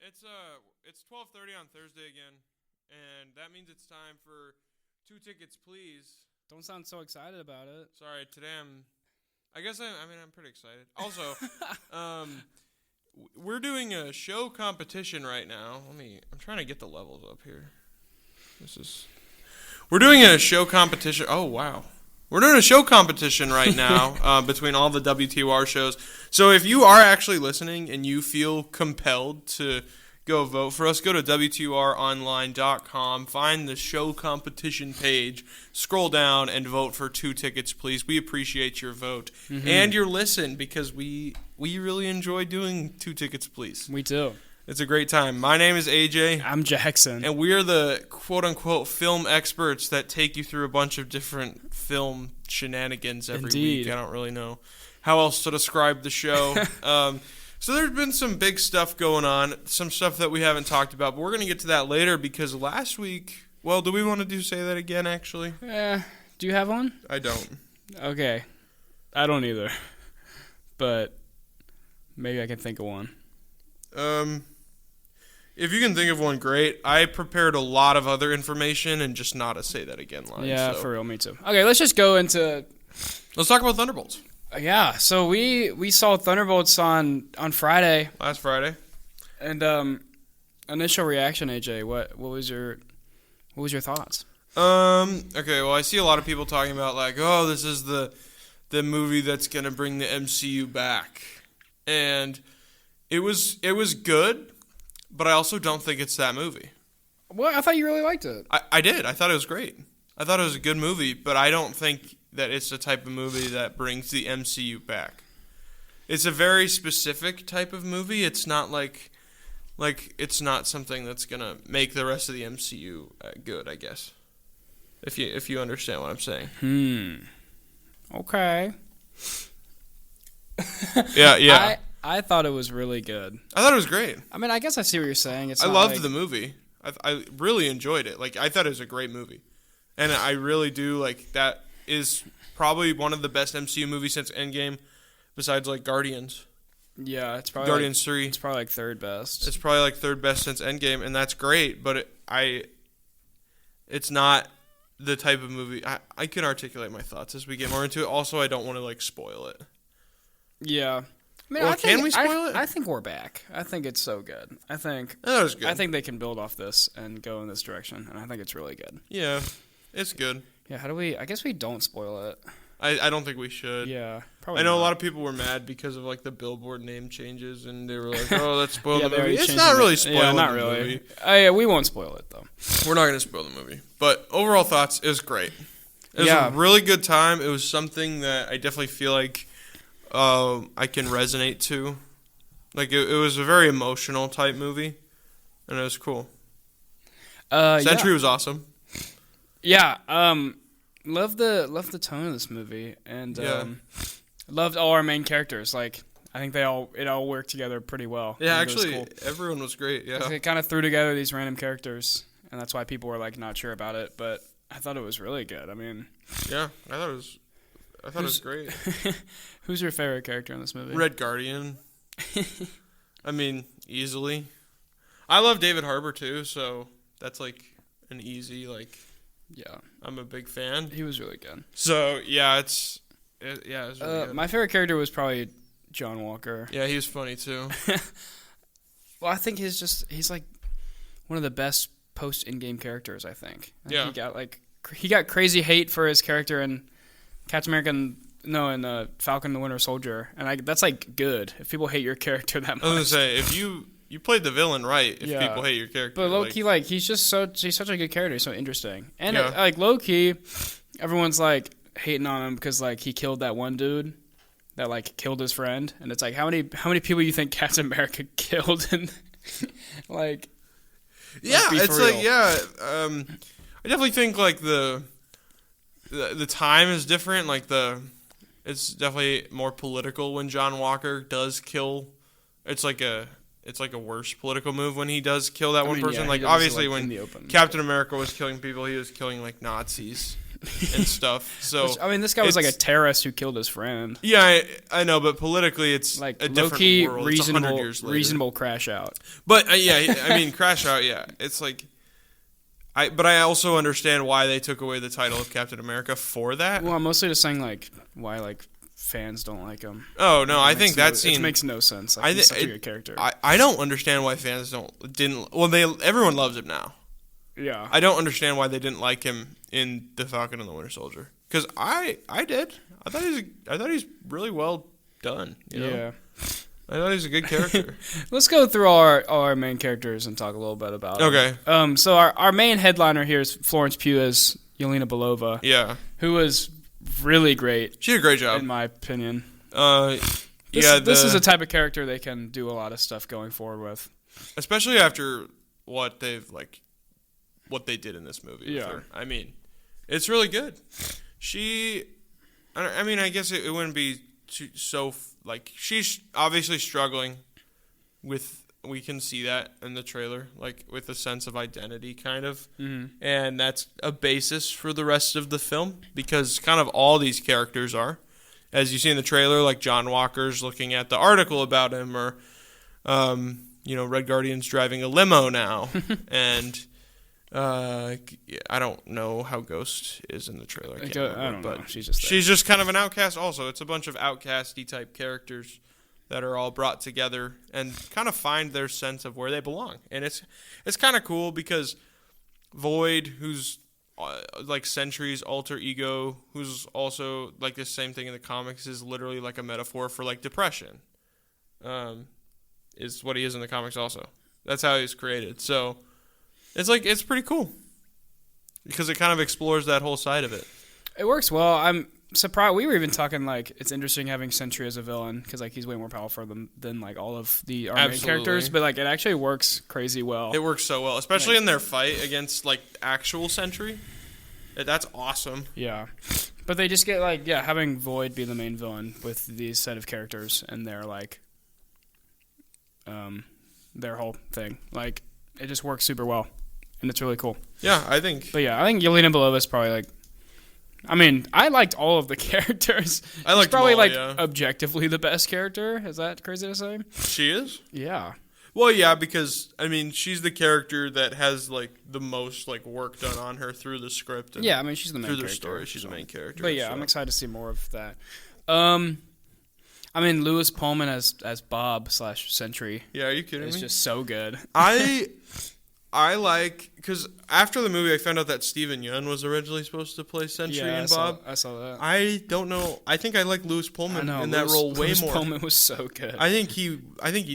It's 12:30 on Thursday again, and that means it's time for 2 tickets, please. Don't sound so excited about it. Sorry, today I'm pretty excited. Also, we're doing a show competition right now. I'm trying to get the levels up here. We're doing a show competition. Oh, wow. We're doing a show competition right now between all the WTOR shows. So if you are actually listening and you feel compelled to go vote for us, go to WTORonline.com, find the show competition page, scroll down, and vote for 2 tickets, please. We appreciate your vote and your listen because we really enjoy doing 2 tickets, please. We do. It's a great time. My name is AJ. I'm Jackson. And we are the quote-unquote film experts that take you through a bunch of different film shenanigans every week. I don't really know how else to describe the show. So there's been some big stuff going on, some stuff that we haven't talked about, but we're going to get to that later because last week, well, do we want to say that again, actually? Do you have one? I don't. Okay. I don't either. But maybe I can think of one. If you can think of one, great. I prepared a lot of other information and just not a say that again line. Yeah, for real, me too. Okay, let's just go into... Let's talk about Thunderbolts. Yeah, so we saw Thunderbolts on Friday. Last Friday. And initial reaction, AJ, what was your thoughts? Okay, well, I see a lot of people talking about like, oh, this is the movie that's going to bring the MCU back. And it was good, but I also don't think it's that movie. Well, I thought you really liked it. I did. I thought it was great. I thought it was a good movie, but I don't think that it's the type of movie that brings the MCU back. It's a very specific type of movie. It's not like it's not something that's gonna make the rest of the MCU good, I guess. If you understand what I'm saying. Okay. Yeah. I thought it was really good. I thought it was great. I mean, I guess I see what you're saying. I loved the movie. I really enjoyed it. Like, I thought it was a great movie. And I really do, like, that is probably one of the best MCU movies since Endgame, besides, like, Guardians. Yeah, it's probably Guardians 3. It's probably, like, third best. It's probably, like, third best since Endgame, and that's great, but it's not the type of movie. I can articulate my thoughts as we get more into it. Also, I don't want to, like, spoil it. Yeah. I mean, can we spoil it? I think we're back. I think it's so good. I think that was good. I think they can build off this and go in this direction, and I think it's really good. Yeah, it's good. Yeah, how do we... I guess we don't spoil it. I don't think we should. Yeah, probably I know not. a lot of people were mad because of, like, the Billboard name changes, and they were like, oh, that's spoiled the movie. It's not really spoiling not the really. movie. Yeah, we won't spoil it, though. We're not going to spoil the movie. But overall thoughts, it was great. It was a really good time. It was something that I definitely feel like I can resonate to. Like, it was a very emotional type movie, and it was cool. Sentry was awesome. Yeah, love the tone of this movie, and loved all our main characters. Like, I think it all worked together pretty well. Yeah, actually, cool. Everyone was great. Yeah, they kind of threw together these random characters, and that's why people were like not sure about it. But I thought it was really good. I mean, yeah, I thought it was great. Who's your favorite character in this movie? Red Guardian. I mean, easily. I love David Harbour too, so that's like an easy like. Yeah, I'm a big fan. He was really good. So yeah, it was really good. My favorite character was probably John Walker. Yeah, he was funny too. Well, I think he's like one of the best post-in-game characters. I think. Yeah, he got crazy hate for his character in Captain America. In Falcon and the Winter Soldier, and that's like good if people hate your character that much. I was gonna say if you played the villain right, if people hate your character, but low key, he's such a good character, he's so interesting, and like low key, everyone's like hating on him because like he killed that one dude that like killed his friend, and it's like how many people you think Captain America killed, and like it's like I definitely think like the time is different, like it's definitely more political when John Walker does kill. It's like a worse political move when he does kill that one person. Yeah, like obviously when Captain America was killing people, he was killing like Nazis and stuff. So Which, I mean, this guy was like a terrorist who killed his friend. Yeah, I know, but politically, it's like a different world. It's 100 years later. Reasonable Crash Out. But yeah, I mean, Crash Out. Yeah, it's like. But I also understand why they took away the title of Captain America for that. Well, I'm mostly just saying like why like fans don't like him. Oh no, I think that scene it makes no sense. Like, he's such a good character. I don't understand why fans didn't. Well, everyone loves him now. Yeah. I don't understand why they didn't like him in The Falcon and the Winter Soldier. Because I did. I thought he's really well done. You know? Yeah. I thought he's a good character. Let's go through all our main characters and talk a little bit about them. Okay. So our main headliner here is Florence Pugh as Yelena Belova. Yeah. Who was really great. She did a great job. In my opinion. This is a type of character they can do a lot of stuff going forward with. Especially after what they did in this movie. Yeah. With her. I mean, it's really good. I guess it wouldn't be like, she's obviously struggling with, we can see that in the trailer, like with a sense of identity kind of. Mm-hmm. And that's a basis for the rest of the film because kind of all these characters are. As you see in the trailer, like John Walker's looking at the article about him or, Red Guardian's driving a limo now. And I don't know how Ghost is in the trailer. I don't know. She's just kind of an outcast also. It's a bunch of outcasty type characters that are all brought together and kind of find their sense of where they belong. And it's kind of cool because Void, who's like Sentry's alter ego, who's also like the same thing in the comics, is literally like a metaphor for like depression. Is what he is in the comics also. That's how he's created. So it's pretty cool because it kind of explores that whole side of it. It works well. I'm surprised. We were even talking like it's interesting having Sentry as a villain because like he's way more powerful than like all of our main characters. But like it actually works crazy well. It works so well, especially in their fight against like actual Sentry. That's awesome. Yeah, but they just get like having Void be the main villain with these set of characters and their like their whole thing. Like it just works super well. And it's really cool. Yeah, I think. But yeah, I think Yelena Belova is probably like. I mean, I liked all of the characters. I liked She's probably them all, like objectively the best character. Is that crazy to say? She is? Yeah. Well, yeah, because I mean, she's the character that has like the most like work done on her through the script. And yeah, I mean, she's the main character. Through the story, she's the main character. But yeah, I'm excited to see more of that. I mean, Lewis Pullman as Bob / Sentry. Yeah, are you kidding me? It's just so good. I like, because after the movie, I found out that Steven Yeun was originally supposed to play Sentry and Bob. I saw that. I don't know. I think I like Lewis Pullman in that role way Lewis more. Pullman was so good. I think he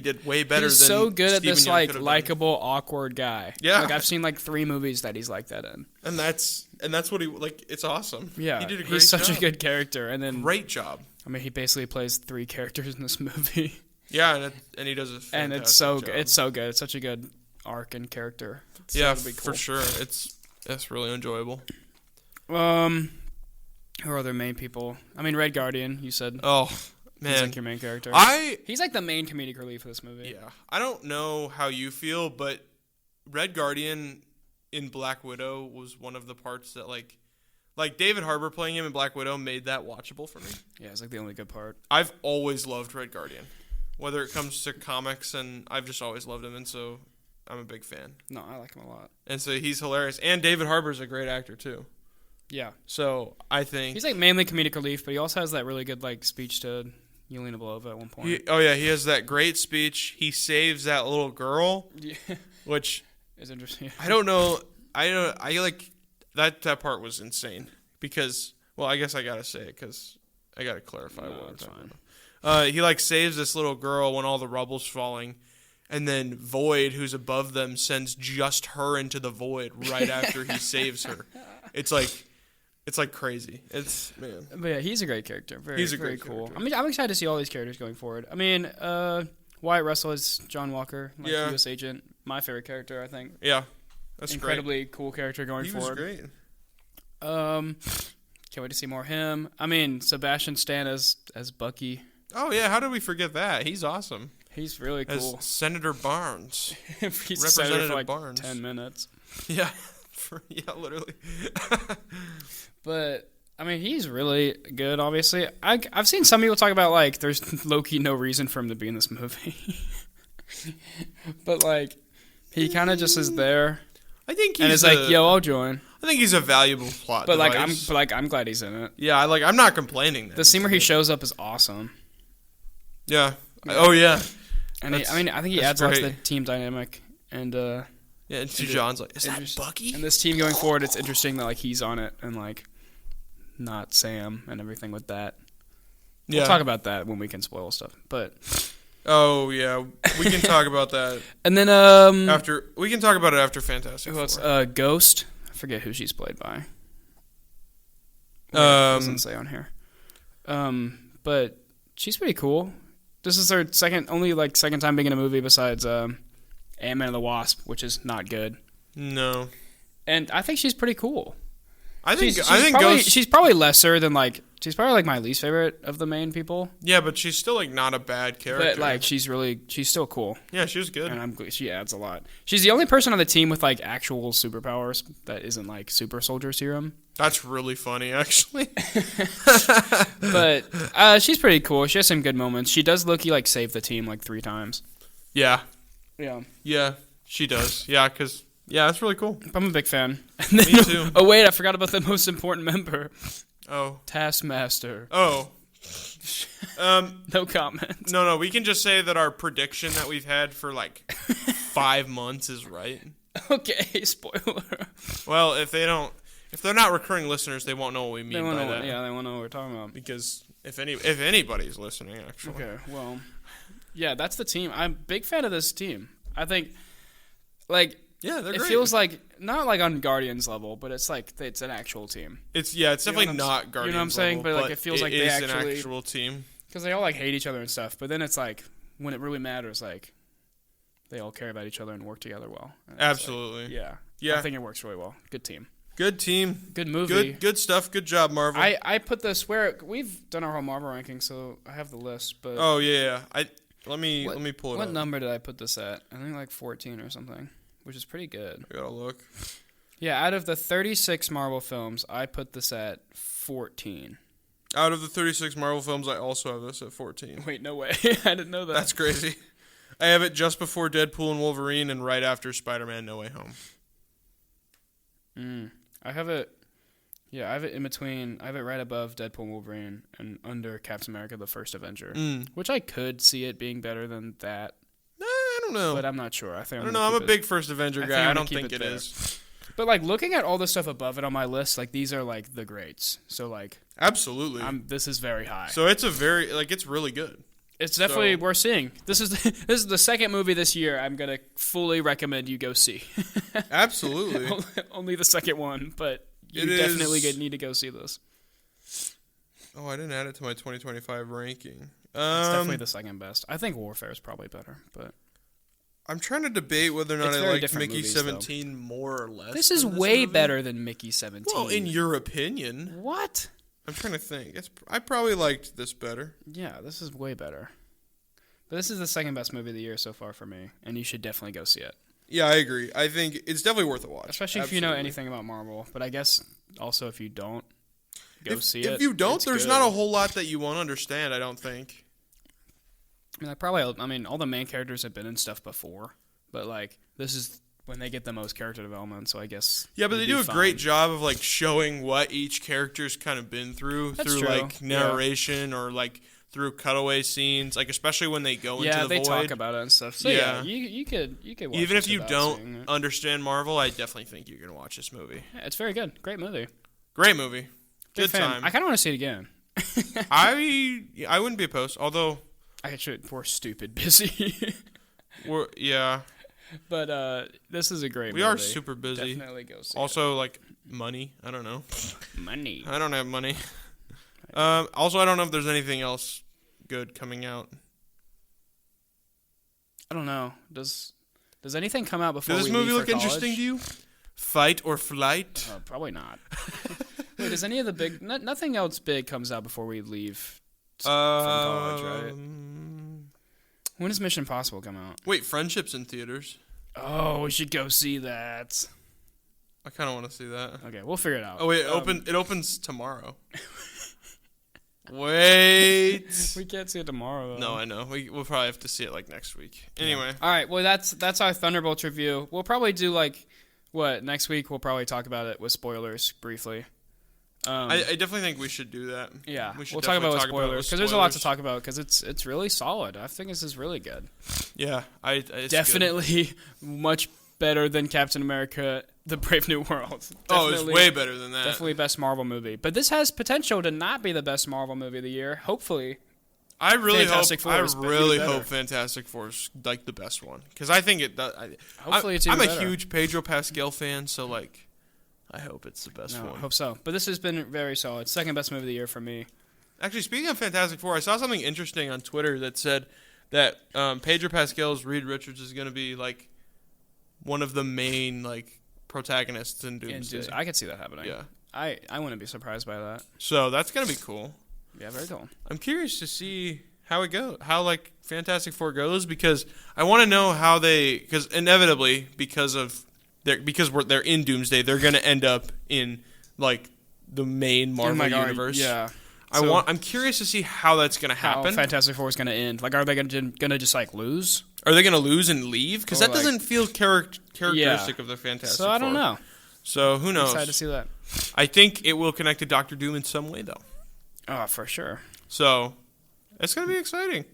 did way better. He's than so good Steven at this Yeun like likable, awkward guy. Yeah, like I've seen like 3 movies that he's like that in. And that's what he like. It's awesome. Yeah, he did a great job. He's such a good character, and then great job. I mean, he basically plays 3 characters in this movie. Yeah, and he does a fantastic and it's so job. It's so good. It's such a good arc and character. Yeah, cool. for sure. It's really enjoyable. Who are other main people? I mean, Red Guardian. You said. Oh man, he's like your main character. He's like the main comedic relief of this movie. Yeah, I don't know how you feel, but Red Guardian in Black Widow was one of the parts that like David Harbour playing him in Black Widow made that watchable for me. Yeah, it's like the only good part. I've always loved Red Guardian, whether it comes to comics, and I've just always loved him, and so I'm a big fan. No, I like him a lot. And so he's hilarious, and David Harbour's a great actor too. Yeah. So I think he's like mainly comedic relief, but he also has that really good like speech to Yelena Belova at one point. He has that great speech. He saves that little girl, which is interesting. I don't know. I like that part was insane because, well, I guess I gotta say it because I gotta clarify what I'm talking about. He like saves this little girl when all the rubble's falling, and then Void, who's above them, sends just her into the void right after he saves her. It's like crazy. But yeah, he's a great character. He's very cool. Character. I mean, I'm excited to see all these characters going forward. I mean, Wyatt Russell is John Walker, U.S. agent. My favorite character, I think. Yeah, that's incredibly cool character going forward. He was great. Can't wait to see more of him. I mean, Sebastian Stan as Bucky. Oh yeah, how did we forget that? He's awesome. He's really cool. As Senator Barnes. He's Representative for like Barnes. 10 minutes. Yeah, Yeah, literally. But I mean, he's really good. Obviously, I've seen some people talk about like there's low-key no reason for him to be in this movie, but like he kind of just is there. I think he's and it's like, yo, I'll join. I think he's a valuable plot device. I'm glad he's in it. Yeah, I'm not complaining. The scene where he shows up is awesome. Yeah. Oh yeah. And I think he adds lots to the team dynamic. And yeah, and John's like, is that Bucky? And this team going forward, it's interesting that like he's on it and like not Sam and everything with that. We'll talk about that when we can spoil stuff. But oh yeah, we can talk about that. And then we can talk about it after Fantastic Four. Ghost. I forget who she's played by. It doesn't say on here. But she's pretty cool. This is her second time being in a movie besides Ant-Man and the Wasp, which is not good. No. And I think she's pretty cool. I think Ghost. She's probably lesser than she's probably like my least favorite of the main people. Yeah, but she's still like not a bad character. But like she's still cool. Yeah, she was good. And she adds a lot. She's the only person on the team with like actual superpowers that isn't like super soldier serum. That's really funny, actually. But she's pretty cool. She has some good moments. She does look like save the team like 3 times. Yeah. Yeah. Yeah, she does. Yeah, because that's really cool. I'm a big fan. Me too. Oh wait, I forgot about the most important member. Oh. Taskmaster. Oh. No comment. No, we can just say that our prediction that we've had for like 5 months is right. Okay, spoiler. Well, if they're not recurring listeners, they won't know what we mean by that. Yeah, they won't know what we're talking about. Because if anybody's listening, actually. Okay, well, yeah, that's the team. I'm a big fan of this team. I think, like, yeah, they're great. It feels like not like on Guardians level, but it's like it's an actual team. It's definitely not Guardians level. You know what I'm saying? But like it feels like they actually an actual team. Because they all like hate each other and stuff. But then it's like when it really matters, like they all care about each other and work together well. Absolutely. Like, yeah. I think it works really well. Good team. Good team. Good movie. Good stuff. Good job, Marvel. I put this where we've done our whole Marvel ranking, so I have the list. But let me pull it up. What number did I put this at? I think like 14 or something, which is pretty good. I gotta look. Yeah, out of the 36 Marvel films, I put this at 14. Out of the 36 Marvel films, I also have this at 14. Wait, no way. I didn't know that. That's crazy. I have it just before Deadpool and Wolverine and right after Spider-Man No Way Home. I have it in between. I have it right above Deadpool and Wolverine and under Captain America: The First Avenger, which I could see it being better than that. I don't know. But I'm not sure. I don't know. I'm a big First Avenger guy. I don't think it is. But like looking at all the stuff above it on my list, like these are like the greats. So like absolutely, this is very high. So it's it's really good. It's definitely worth seeing. This is the second movie this year I'm gonna fully recommend you go see. Absolutely. Only the second one, but you definitely need to go see this. Oh, I didn't add it to my 2025 ranking. It's definitely the second best. I think Warfare is probably better, but I'm trying to debate whether or not I like Mickey 17 more or less. This is way better than Mickey 17. Well, in your opinion. What? I'm trying to think. I probably liked this better. Yeah, this is way better. But this is the second best movie of the year so far for me, and you should definitely go see it. Yeah, I agree. I think it's definitely worth a watch. Especially if you know anything about Marvel. But I guess also if you don't, see it. If you don't, there's not a whole lot that you won't understand, I don't think. I mean, all the main characters have been in stuff before, but like this is when they get the most character development. So I guess but they do a great job of like showing what each character's kind of been through true. Like narration or like through cutaway scenes, like especially when they go into the void. Yeah, they talk about it and stuff. So you could watch even if you don't understand Marvel, I definitely think you're gonna watch this movie. Yeah, it's very good. Great movie. Great movie. Good time. I kind of want to see it again. I wouldn't be opposed, although. We're stupid busy. Yeah. But this is a great movie. We are super busy. Definitely go see also, like, money. I don't know. Money. I don't have money. Also, I don't know if there's anything else good coming out. I don't know. Does anything come out before Does this movie look interesting to you? Fight or Flight? Probably not. Wait, does any of the big... nothing else big comes out before we leave from college, right? When does Mission Impossible come out? Wait, Friendship's in theaters. Oh, we should go see that. I kind of want to see that. Okay, we'll figure it out. Oh wait, it opens tomorrow. Wait. We can't see it tomorrow, though. No, I know. We'll probably have to see it, like, next week. Anyway. Yeah. All right, well, that's our Thunderbolts review. We'll probably do, like, next week we'll probably talk about it with spoilers briefly. I definitely think we should do that. Yeah, we'll talk about it with spoilers, because there's a lot to talk about, because it's really solid. I think this is really good. Yeah. It's definitely good. Much better than Captain America: The Brave New World. It's way better than that. Definitely best Marvel movie. But this has potential to not be the best Marvel movie of the year. Hopefully. I really hope Fantastic Four is like the best one, because I think it does. Hopefully it's even better. I'm a huge Pedro Pascal fan, so like I hope it's the best one. I hope so. But this has been very solid. Second best movie of the year for me. Actually, speaking of Fantastic Four, I saw something interesting on Twitter that said that Pedro Pascal's Reed Richards is going to be like one of the main like protagonists in Doomsday. I could see that happening. Yeah. I wouldn't be surprised by that. So that's going to be cool. Yeah, very cool. I'm curious to see how it goes, how like Fantastic Four goes, because I want to know how because inevitably because they're in Doomsday, they're going to end up in like the main Marvel universe. Yeah. I'm curious to see how that's going to happen. How Fantastic Four is going to end. Like, are they going to just like lose? Are they going to lose and leave? Because that doesn't feel characteristic of the Fantastic Four. So I don't know. So who knows? Excited to see that. I think it will connect to Doctor Doom in some way, though. Oh, for sure. So it's going to be exciting.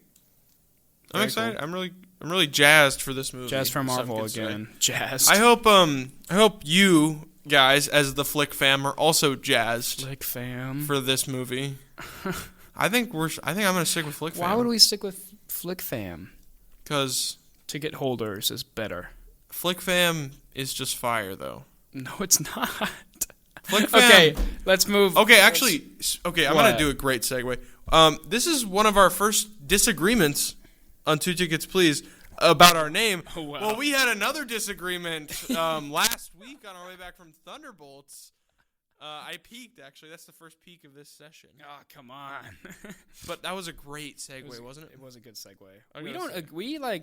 I'm excited. Cool. I'm really jazzed for this movie. Jazzed for Marvel again. Jazzed. I hope you guys, as the Flick fam, are also jazzed. Flick fam for this movie. I think I'm going to stick with Flick fam. Why would we stick with Flick fam? Because ticket holders is better. Flick fam is just fire, though. No, it's not. Flick fam. Okay, let's move. Okay, actually, I'm going to do a great segue. This is one of our first disagreements on Two Tickets Please about our name. Oh, wow. Well, we had another disagreement last week on our way back from Thunderbolts. I peaked, actually. That's the first peak of this session. Oh, come on. But that was a great segue, wasn't it? It was a good segue.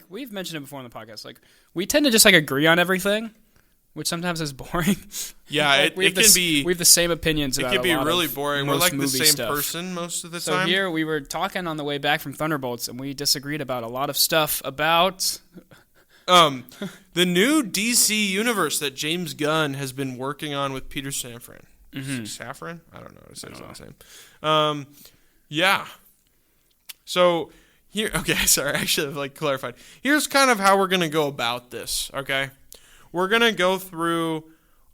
We've mentioned it before on the podcast. Like, we tend to just like agree on everything, which sometimes is boring. Yeah, like, it can be. We have the same opinions about it can be really of boring. We're like the same person most of the time. So here we were talking on the way back from Thunderbolts, and we disagreed about a lot of stuff about the new DC universe that James Gunn has been working on with Peter Safran. Mm-hmm. Safran? I don't know how to say his last name. Yeah. So here, okay, sorry, I should have like clarified. Here's kind of how we're gonna go about this. Okay, we're gonna go through.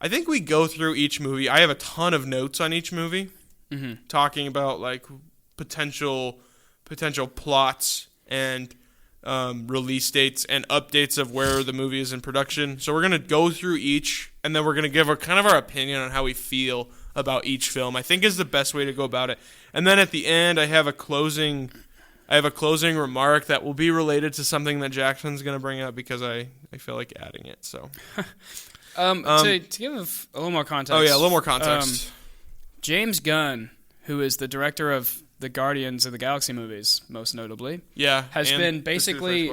I think we go through each movie. I have a ton of notes on each movie, talking about like potential plots and release dates and updates of where the movie is in production. So we're going to go through each, and then we're going to give our opinion on how we feel about each film. I think is the best way to go about it. And then at the end, I have a closing remark that will be related to something that Jackson's going to bring up because I feel like adding it. So to give a little more context. Oh yeah, a little more context. James Gunn, who is the director of the Guardians of the Galaxy movies, most notably, has been basically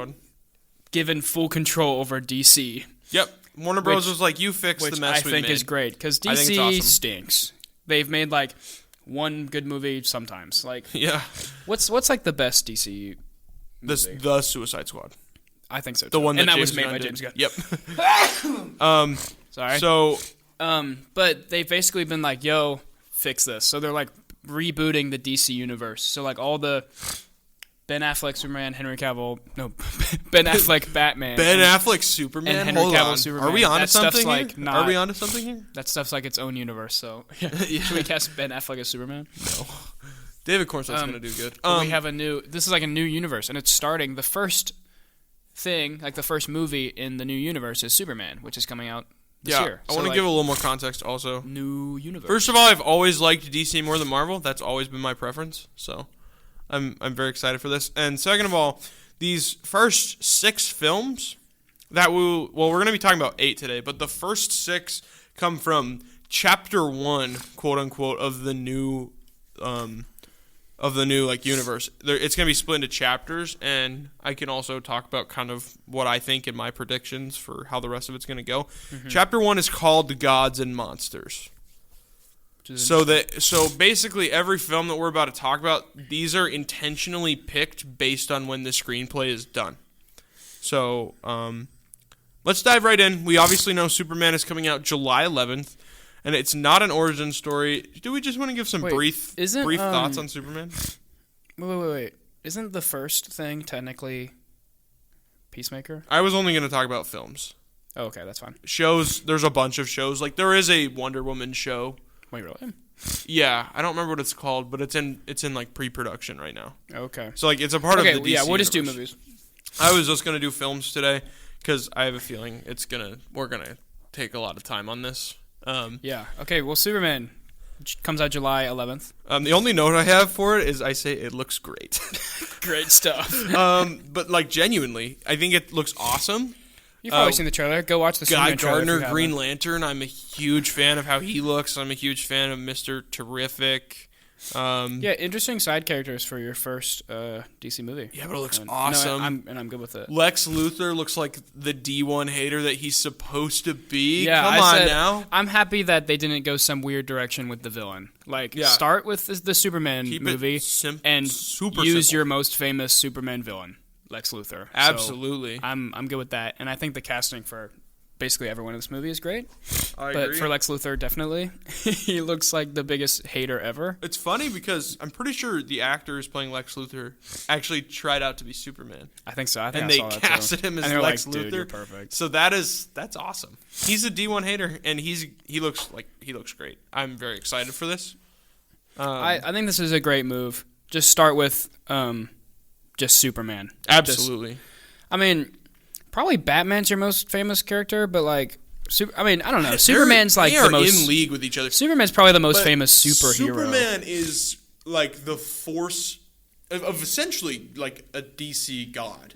given full control over DC. Yep. Warner Bros. Was like, you fix the mess we made. Which I think is great, because DC stinks. They've made, like, one good movie sometimes. Like, yeah. What's like, the best DC movie? The Suicide Squad. I think so, too. The one that was made by James Gunn. Yep. Sorry. So... but they've basically been like, yo, fix this. So they're, like, rebooting the DC universe. So like all the Ben Affleck Superman, Ben Affleck Batman, Ben Affleck Superman, and Henry Cavill Superman. Are we onto something here? Like Are we onto something here? That stuff's like its own universe. So should we cast Ben Affleck as Superman? No. David Cornstalk's gonna do good. We have this is like a new universe, and it's starting. The first thing, like the first movie in the new universe, is Superman, which is coming out this year. I want to give a little more context also. New universe. First of all, I've always liked DC more than Marvel. That's always been my preference. So I'm very excited for this. And second of all, these first 6 films that we're going to be talking about 8 today, but the first 6 come from Chapter 1, quote unquote, of the new of the new universe. It's going to be split into chapters, and I can also talk about kind of what I think and my predictions for how the rest of it's going to go. Mm-hmm. Chapter 1 is called Gods and Monsters. So basically every film that we're about to talk about, these are intentionally picked based on when the screenplay is done. So let's dive right in. We obviously know Superman is coming out July 11th. And it's not an origin story. Do we just want to give some brief thoughts on Superman? Wait. Isn't the first thing technically Peacemaker? I was only going to talk about films. Oh, okay, that's fine. Shows, there's a bunch of shows. There is a Wonder Woman show. Wait, really? Yeah, I don't remember what it's called, but it's in pre-production right now. Okay. So it's a part of the DC yeah, we'll just do universe. movies. I was just going to do films today because I have a feeling we're going to take a lot of time on this. Yeah. Okay. Well, Superman comes out July 11th. The only note I have for it is I say it looks great. Great stuff. But genuinely, I think it looks awesome. You've probably seen the trailer. Go watch the Superman trailer. Guy Gardner, Green Lantern. I'm a huge fan of how he looks. I'm a huge fan of Mr. Terrific. Yeah, interesting side characters for your first DC movie. Yeah, but it looks awesome. No, I'm good with it. Lex Luthor looks like the D1 hater that he's supposed to be. Yeah, Come on now. I'm happy that they didn't go some weird direction with the villain. Start with the Superman movie and use your most famous Superman villain, Lex Luthor. Absolutely. So I'm good with that, and I think the casting for basically everyone in this movie is great. I agree. For Lex Luthor, definitely. He looks like the biggest hater ever. It's funny because I'm pretty sure the actor who's playing Lex Luthor actually tried out to be Superman. I think so. And they casted him as Lex Luthor. Dude, you're perfect. So that's awesome. He's a D1 hater, and he looks great. I'm very excited for this. I think this is a great move. Just start with just Superman. Absolutely. Probably Batman's your most famous character, but I don't know. Superman's they the most in league with each other. Superman's probably the most famous superhero. Superman is the force of essentially a DC god.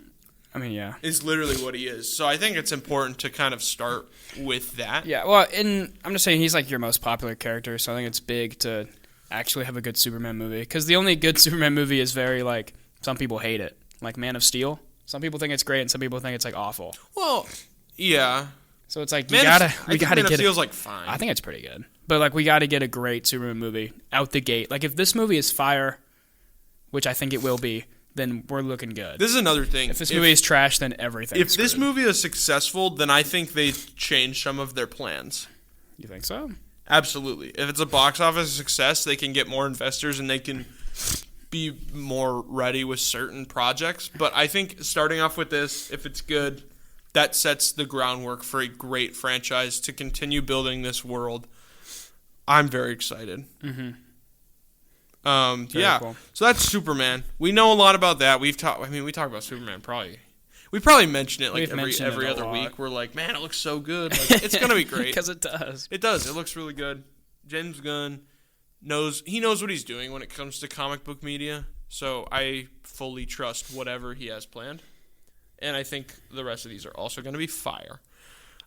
Yeah. Is literally what he is. So I think it's important to kind of start with that. Yeah, well, and I'm just saying he's your most popular character, so I think it's big to actually have a good Superman movie. Because the only good Superman movie is very, some people hate it. Like Man of Steel. Some people think it's great, and some people think it's awful. Well, yeah. So it's we gotta get it. Feels fine. I think it's pretty good, but we gotta get a great Superman movie out the gate. If this movie is fire, which I think it will be, then we're looking good. This is another thing. If this movie is trash, then everything. If this movie is successful, then I think they change some of their plans. You think so? Absolutely. If it's a box office success, they can get more investors and they can be more ready with certain projects. But I think starting off with this, if it's good, that sets the groundwork for a great franchise to continue building this world. I'm very excited. Mm-hmm. Yeah. Cool. So that's Superman. We know a lot about that. We talk about Superman we probably mention it every other week. We're man, it looks so good. It's gonna be great. Because it does. It does. It looks really good. James Gunn knows what he's doing when it comes to comic book media. So I fully trust whatever he has planned. And I think the rest of these are also going to be fire.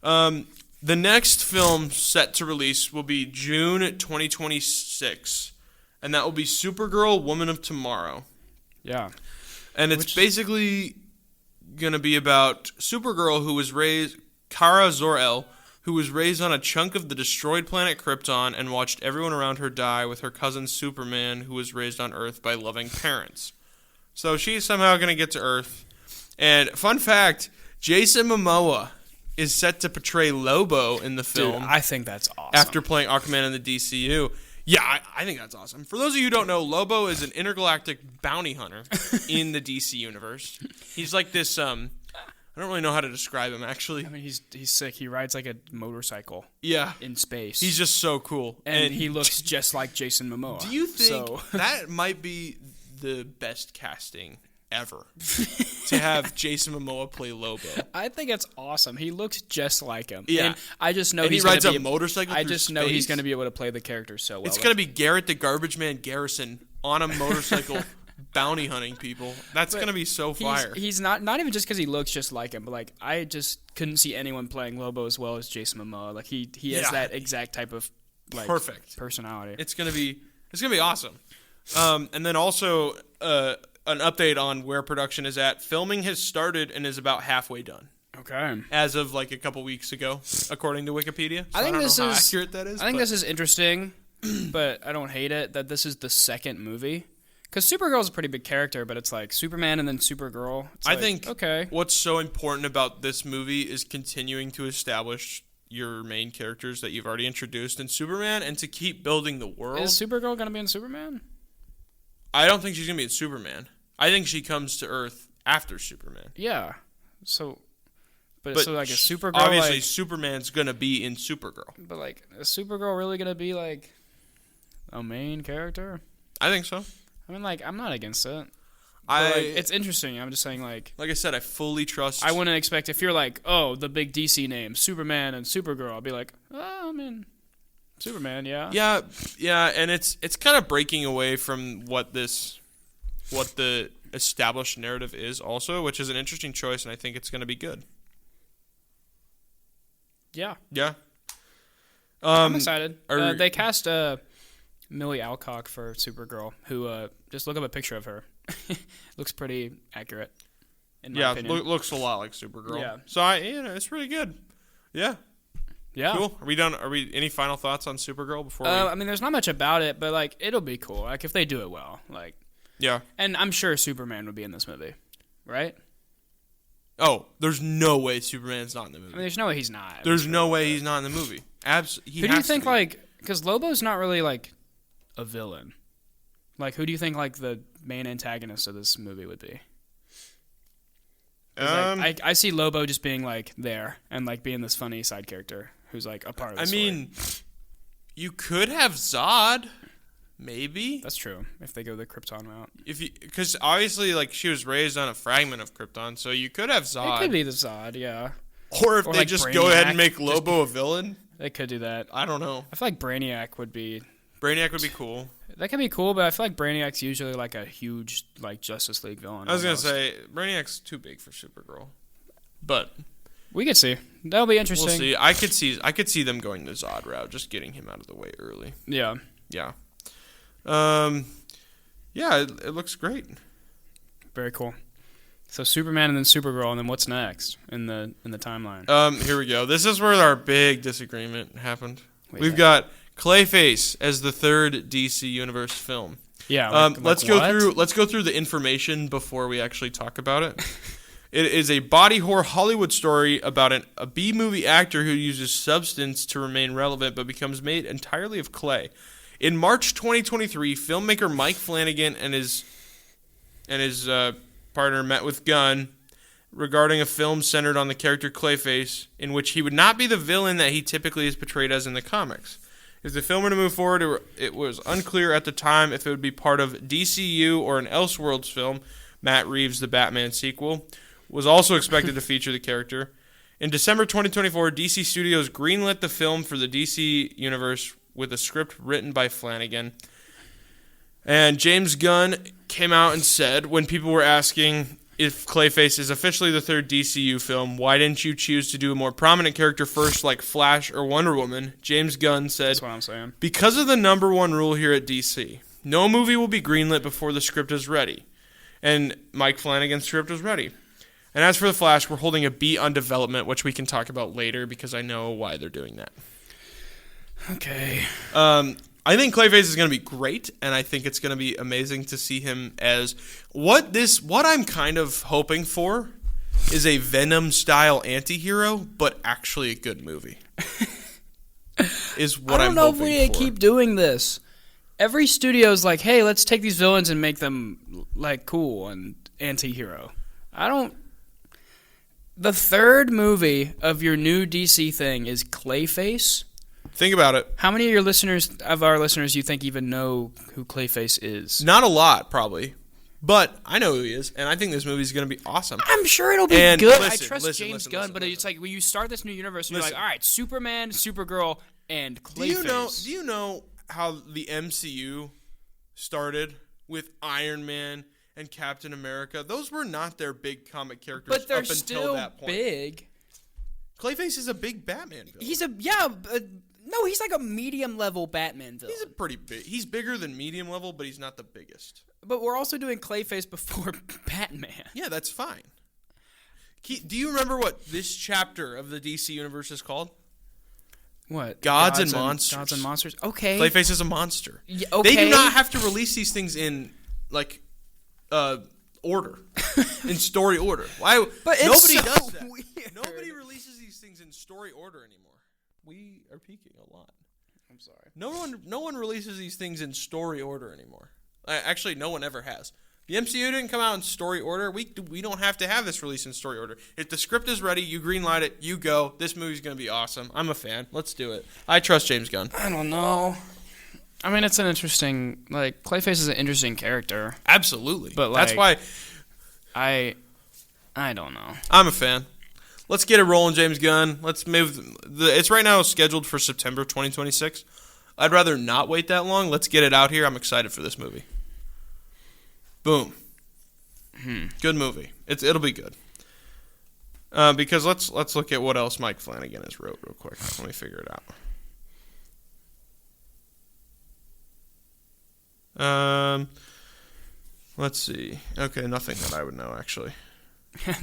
The next film set to release will be June 2026. And that will be Supergirl, Woman of Tomorrow. Yeah. And it's basically going to be about Supergirl, Kara Zor-El, who was raised on a chunk of the destroyed planet Krypton and watched everyone around her die with her cousin Superman, who was raised on Earth by loving parents. So she's somehow going to get to Earth. And fun fact, Jason Momoa is set to portray Lobo in the film. Dude, I think that's awesome. After playing Aquaman in the DCU. Yeah, I think that's awesome. For those of you who don't know, Lobo is an intergalactic bounty hunter in the DC universe. He's this, I don't really know how to describe him, actually. He's sick. He rides a motorcycle. Yeah. In space. He's just so cool. And he looks just like Jason Momoa. Do you think that might be the best casting ever? To have Jason Momoa play Lobo. I think it's awesome. He looks just like him. Yeah. And I just know he rides a motorcycle I just know he's going to be able to play the character so well. It's going to be Garrett the Garbage Man Garrison on a motorcycle bounty hunting people. That's going to be so fire. He's not even just because he looks just like him, but I just couldn't see anyone playing Lobo as well as Jason Momoa. He has that exact type of perfect personality. It's going to be awesome. And then also an update on where production is at. Filming has started and is about halfway done. Okay. As of like a couple weeks ago, according to Wikipedia. So I think don't know how accurate that is. I think this is interesting, but I don't hate it that this is the second movie. Because Supergirl's a pretty big character, but it's like Superman and then Supergirl. I think what's so important about this movie is continuing to establish your main characters that you've already introduced in Superman and to keep building the world. Is Supergirl going to be in Superman? I don't think she's going to be in Superman. I think she comes to Earth after Superman. Yeah. So like a Supergirl. Obviously, Superman's going to be in Supergirl. But like, is Supergirl really going to be like a main character? I think so. I mean, like, I'm not against it. Like, it's interesting. I'm just saying, like I said, I fully trust. I wouldn't expect if you're like, oh, the big DC name, Superman and Supergirl. I'll be like, oh, I mean, Superman, yeah. Yeah, and it's kind of breaking away from what the established narrative is, also, which is an interesting choice, and I think it's going to be good. Yeah. I'm excited. They cast Millie Alcock for Supergirl, who just look up a picture of her. Looks pretty accurate. In my opinion. Looks a lot like Supergirl. Yeah. So it's pretty good. Yeah. Yeah. Cool. Are we done? Any final thoughts on Supergirl before? I mean, there's not much about it, but like it'll be cool. Like if they do it well, like. Yeah. And I'm sure Superman would be in this movie, right? Oh, there's no way Superman's not in the movie. I mean, there's no way he's not. There's no way he's not in the movie. Absolutely. Who do you think, like, because Lobo's not really, like, a villain. Like, who do you think, like, the main antagonist of this movie would be? Like, I see Lobo just being, like, there and, like, being this funny side character who's, like, a part of the story. mean, you could have Zod. Maybe that's true if they go the Krypton route. Because obviously, like she was raised on a fragment of Krypton, so you could have Zod. It could be the Zod, yeah. Or if they like just Brainiac, go ahead and make Lobo a villain, they could do that. I don't know. I feel like Brainiac would be cool. That could be cool, but I feel like Brainiac's usually like a huge like Justice League villain. I was gonna say Brainiac's too big for Supergirl, but we could see. That'll be interesting. We'll see. I could see them going the Zod route, just getting him out of the way early. Yeah. It looks great. Very cool. So Superman and then Supergirl, and then what's next in the timeline? Here we go. This is where our big disagreement happened. We've got Clayface as the third DC Universe film. Yeah. Let's go through the information before we actually talk about it. It is a body horror Hollywood story about a B-movie actor who uses substance to remain relevant but becomes made entirely of clay. In March 2023, filmmaker Mike Flanagan and his partner met with Gunn regarding a film centered on the character Clayface, in which he would not be the villain that he typically is portrayed as in the comics. If the film were to move forward, it was unclear at the time if it would be part of DCU or an Elseworlds film. Matt Reeves' The Batman sequel was also expected to feature the character. In December 2024, DC Studios greenlit the film for the DC Universe with a script written by Flanagan. And James Gunn came out and said, when people were asking if Clayface is officially the third DCU film, why didn't you choose to do a more prominent character first like Flash or Wonder Woman? James Gunn said, that's what I'm saying. Because of the number one rule here at DC, no movie will be greenlit before the script is ready. And Mike Flanagan's script was ready. And as for the Flash, we're holding a beat on development, which we can talk about later because I know why they're doing that. Okay. I think Clayface is going to be great, and I think it's going to be amazing to see him as what I'm kind of hoping for is a Venom-style anti-hero, but actually a good movie. Is what I'm hoping for. I don't know if we keep doing this. Every studio's like, hey, let's take these villains and make them like cool and anti-hero. The third movie of your new DC thing is Clayface. Think about it. How many of our listeners you think even know who Clayface is? Not a lot, probably. But I know who he is, and I think this movie's going to be awesome. I'm sure it'll be good. I trust James Gunn, but it's like when you start this new universe, and you're like, all right, Superman, Supergirl, and Clayface. Do you know how the MCU started with Iron Man and Captain America? Those were not their big comic characters but they're up until still that point. Big. Clayface is a big Batman villain. No, he's like a medium-level Batman villain. He's a pretty big. He's bigger than medium level, but he's not the biggest. But we're also doing Clayface before Batman. Yeah, that's fine. Do you remember what this chapter of the DC universe is called? What? Gods and Monsters. Gods and Monsters. Okay. Clayface is a monster. Yeah, okay. They do not have to release these things in order, in story order. Why? But it's nobody so does that. weird. Nobody releases these things in story order anymore. We are peaking a lot. I'm sorry. No one releases these things in story order anymore. Actually, no one ever has. The MCU didn't come out in story order. We don't have to have this released in story order. If the script is ready, you greenlight it, you go. This movie's going to be awesome. I'm a fan. Let's do it. I trust James Gunn. I don't know. I mean, it's an interesting, Clayface is an interesting character. Absolutely. But, that's why I don't know. I'm a fan. Let's get it rolling, James Gunn. Let's move. It's right now scheduled for September 2026. I'd rather not wait that long. Let's get it out here. I'm excited for this movie. Boom. Good movie. It'll be good. Because let's look at what else Mike Flanagan has wrote real quick. Let me figure it out. Let's see. Okay, nothing that I would know actually.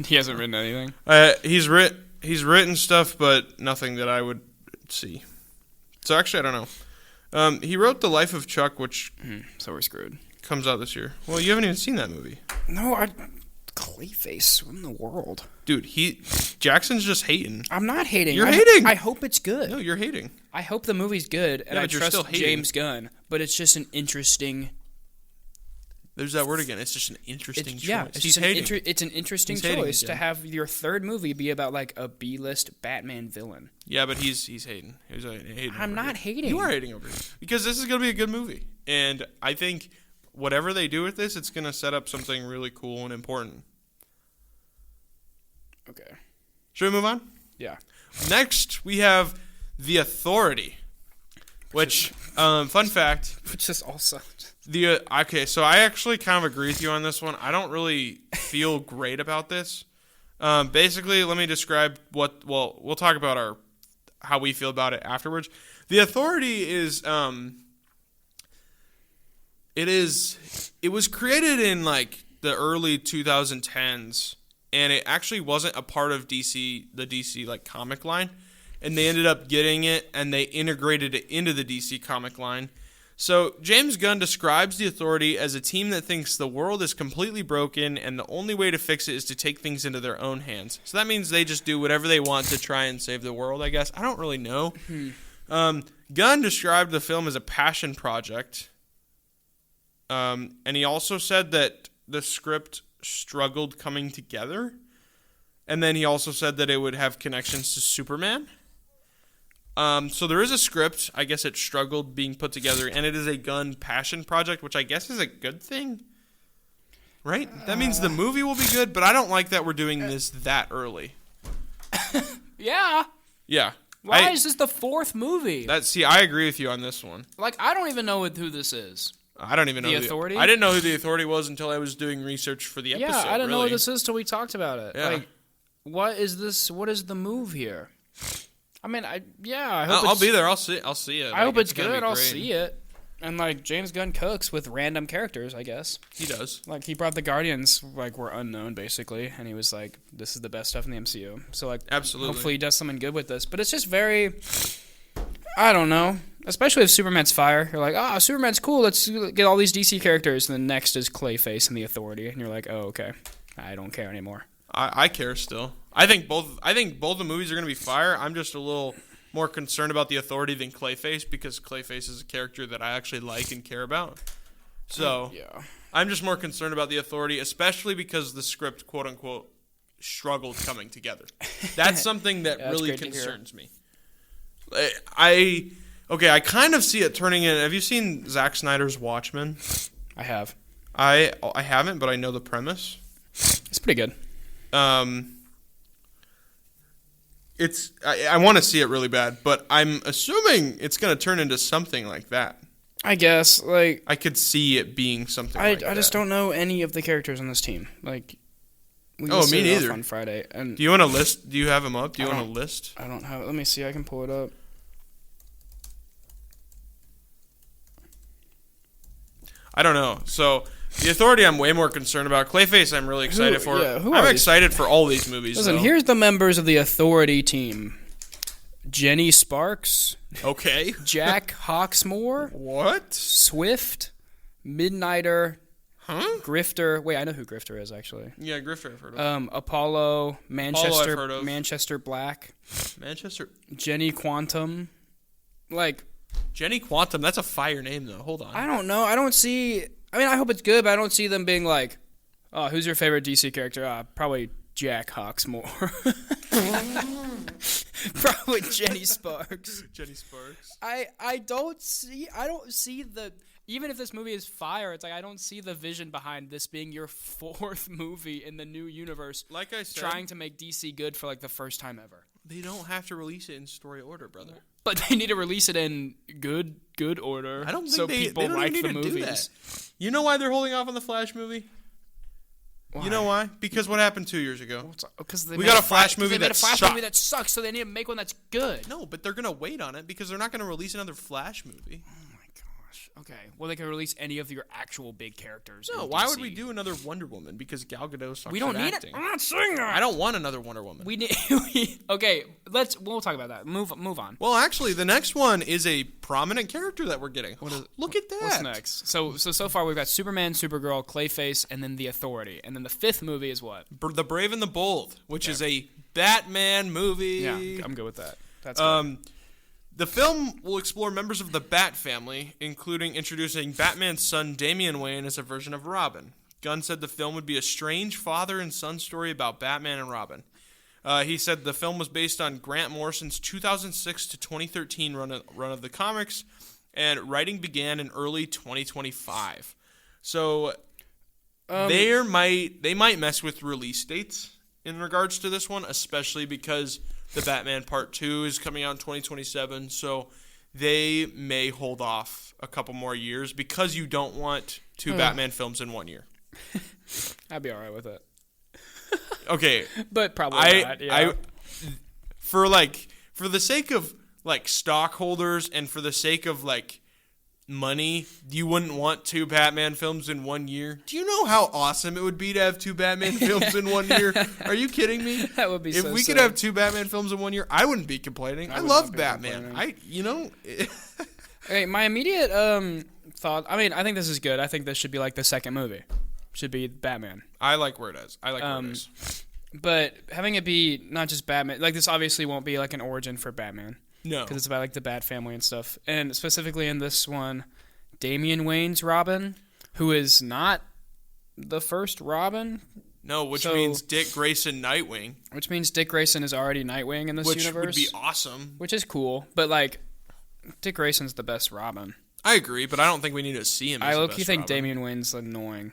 He hasn't written anything. He's written stuff, but nothing that I would see. So actually, I don't know. He wrote The Life of Chuck, which so we're screwed. Comes out this year. Well, you haven't even seen that movie. No, Clayface. What in the world? Dude, Jackson's just hating. I'm not hating. You're hating. I hope it's good. No, you're hating. I hope the movie's good, and I trust still hating. James Gunn. But it's just an interesting. There's that word again. It's just an interesting choice. Yeah, He's hating. It's an interesting choice to have your third movie be about a B-list Batman villain. Yeah, but he's hating. He's hating. I'm not hating. You are hating over here because this is going to be a good movie, and I think whatever they do with this, it's going to set up something really cool and important. Okay. Should we move on? Yeah. Next, we have The Authority, which, fun fact. Which is also... Okay, so I actually kind of agree with you on this one. I don't really feel great about this. Basically, let me describe we'll talk about how we feel about it afterwards. The Authority is... It was created in the early 2010s, and it actually wasn't a part of the DC comic line, and they ended up getting it and they integrated it into the DC comic line. So James Gunn describes the Authority as a team that thinks the world is completely broken and the only way to fix it is to take things into their own hands. So that means they just do whatever they want to try and save the world, I guess. I don't really know. Gunn described the film as a passion project. And he also said that the script struggled coming together. And then he also said that it would have connections to Superman. So there is a script. I guess it struggled being put together. And it is a Gunn passion project, which I guess is a good thing. Right? That means the movie will be good, but I don't like that we're doing this that early. Yeah. Yeah. Why is this the fourth movie? I agree with you on this one. I don't even know who this is. I don't even know the Authority. I didn't know who the Authority was until I was doing research for the episode. Yeah, I didn't know what this is till we talked about it. Yeah. What is this? What is the move here? I mean, I hope I'll be there. I'll see it. I hope it's good. I'll see it. And James Gunn cooks with random characters, I guess. He does. He brought the Guardians, were unknown basically, and he was like, "This is the best stuff in the MCU." So absolutely, hopefully he does something good with this. But it's just very, I don't know. Especially if Superman's fire, you're like, Superman's cool. Let's get all these DC characters. And then next is Clayface and the Authority, and you're like, oh, okay, I don't care anymore. I care still. I think both the movies are going to be fire. I'm just a little more concerned about the Authority than Clayface because Clayface is a character that I actually like and care about. So yeah, I'm just more concerned about the Authority, especially because the script, quote unquote, struggled coming together. That's something that really concerns me. I kind of see it turning in. Have you seen Zack Snyder's Watchmen? I have. I haven't, but I know the premise. It's pretty good. I want to see it really bad, but I'm assuming it's going to turn into something like that. I guess, I could see it being something like that. I just don't know any of the characters on this team. Me neither. On Friday. And do you want to list? Do you have them up? Do you want to list? I don't have it. Let me see. I can pull it up. I don't know. So the Authority, I'm way more concerned about. Clayface, I'm really excited for. I'm excited for all these movies. Listen, here's the members of the Authority team: Jenny Sparks. Okay. Jack Hawksmoor. What? Swift. Midnighter. Huh? Grifter. Wait, I know who Grifter is, actually. Yeah, Grifter I've heard of. Apollo. Manchester. Apollo I've heard of. Manchester Black. Manchester. Jenny Quantum. Like. Jenny Quantum, that's a fire name, though. Hold on. I don't know. I don't see... I mean, I hope it's good, but I don't see them being like, oh, who's your favorite DC character? Probably Jack Hawksmoor. Probably Jenny Sparks. Jenny Sparks. I don't see the... Even if this movie is fire, it's like I don't see the vision behind this being your fourth movie in the new universe. Like I said, trying to make DC good for like the first time ever. They don't have to release it in story order, brother. But they need to release it in good order. I don't think so they people don't like need the to movies. do that. You know why they're holding off on the Flash movie? Why? You know why? Because what happened 2 years ago? Because we got a Flash movie that sucks. movie that sucks, so they need to make one that's good. No, but they're gonna wait on it because they're not gonna release another Flash movie. Okay. Well, they can release any of your actual big characters. No, why would we do another Wonder Woman? Because Gal Gadot sucks. We don't need acting. it. I'm not saying that. I don't want another Wonder Woman. We need. Okay, we'll talk about that. Move on. Well, actually, the next one is a prominent character that we're getting. Look at that. What's next? So far we've got Superman, Supergirl, Clayface, and then the Authority, and then the fifth movie is what? The Brave and the Bold, which is a Batman movie. Yeah, I'm good with that. That's good. The film will explore members of the Bat family, including introducing Batman's son Damian Wayne as a version of Robin. Gunn said the film would be a strange father and son story about Batman and Robin. He said the film was based on Grant Morrison's 2006 to 2013 run of the comics, and writing began in early 2025. So they might mess with release dates in regards to this one, especially because the Batman Part 2 is coming out in 2027, so they may hold off a couple more years because you don't want two Batman films in 1 year. I'd be all right with it. Okay. But probably not, yeah. For the sake of like stockholders and for the sake of like money, you wouldn't want two Batman films in 1 year. Do you know how awesome it would be to have two Batman films in 1 year? Are you kidding me? That would be if so we sick. could have two Batman films in 1 year, I wouldn't be complaining. I love Batman. Okay, my immediate thought, I mean, I think this is good. I think this should be like the second movie. Should be Batman. I like where it is. I like where it is. But having it be not just Batman, like this obviously won't be like an origin for Batman. No. Because it's about like the Bat family and stuff. And specifically in this one, Damian Wayne's Robin, who is not the first Robin. No, which means Dick Grayson Nightwing. Which means Dick Grayson is already Nightwing in this universe. Which would be awesome. Which is cool. But like, Dick Grayson's the best Robin. I agree, but I don't think we need to see him as the best I think Robin. Damian Wayne's annoying.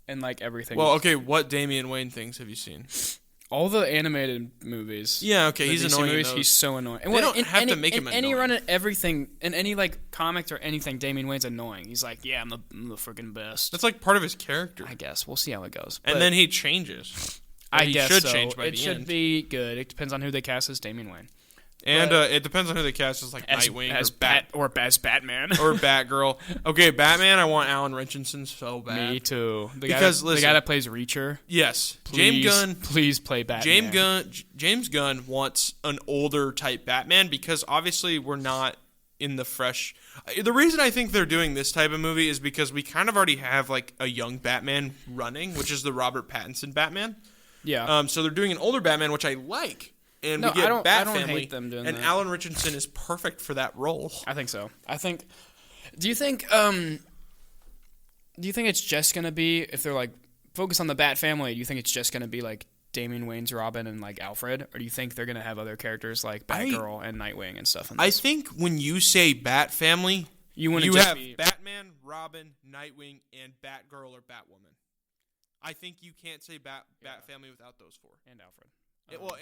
And like everything. Well, okay, what Damian Wayne things have you seen? All the animated movies. Yeah, okay, he's DC annoying. Movies, he's so annoying. And they don't have to make him annoying. Any run at everything, in any like comics or anything, Damian Wayne's annoying. He's like, yeah, I'm the freaking best. That's like part of his character. I guess we'll see how it goes. And then he changes. I guess he should so. change by the end. It should be good. It depends on who they cast as Damian Wayne. And it depends on who they cast as like Nightwing as Batman or Batgirl. Okay, Batman. I want Alan Richardson so bad. Me too. The guy that plays Reacher. Yes, Please, James Gunn. Please play Batman. James Gunn wants an older type Batman because obviously we're not in the fresh. The reason I think they're doing this type of movie is because we kind of already have like a young Batman running, which is the Robert Pattinson Batman. Yeah. So they're doing an older Batman, which I like. And no, we get Bat I don't Family, hate them doing and that. Alan Richardson is perfect for that role. I think so. Do you think it's just gonna be, if they're like focus on the Bat Family? Do you think it's just gonna be like Damian Wayne's Robin and like Alfred, or do you think they're gonna have other characters like Batgirl and Nightwing and stuff? I think when you say Bat Family, you have Batman, Robin, Nightwing, and Batgirl or Batwoman. I think you can't say Bat Family without those four. And Alfred.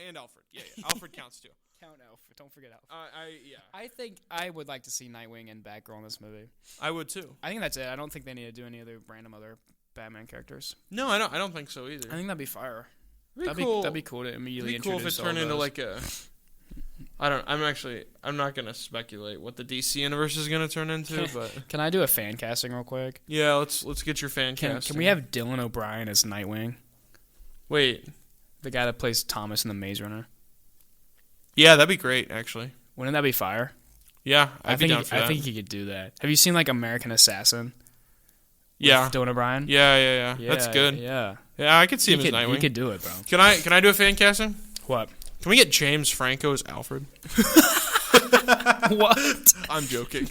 And Alfred. Yeah. Alfred counts too. Count Alfred. Don't forget Alfred. I think I would like to see Nightwing and Batgirl in this movie. I would too. I think that's it. I don't think they need to do any other random other Batman characters. No, I don't think so either. I think that'd be fire. That'd be cool. That'd be cool to immediately introduce. It'd be cool if it turned into like a I'm not gonna speculate what the DC universe is gonna turn into, but can I do a fan casting real quick? Yeah, let's get your fan casting. Can we have Dylan O'Brien as Nightwing? Wait, the guy that plays Thomas in the Maze Runner. Yeah, that'd be great, actually. Wouldn't that be fire? Yeah, I think he could do that. Have you seen like American Assassin? Yeah, Dylan O'Brien. Yeah. That's good. Yeah, I could see him as Nightwing. He could do it, bro. Can I do a fan casting? What? Can we get James Franco as Alfred? What? I'm joking.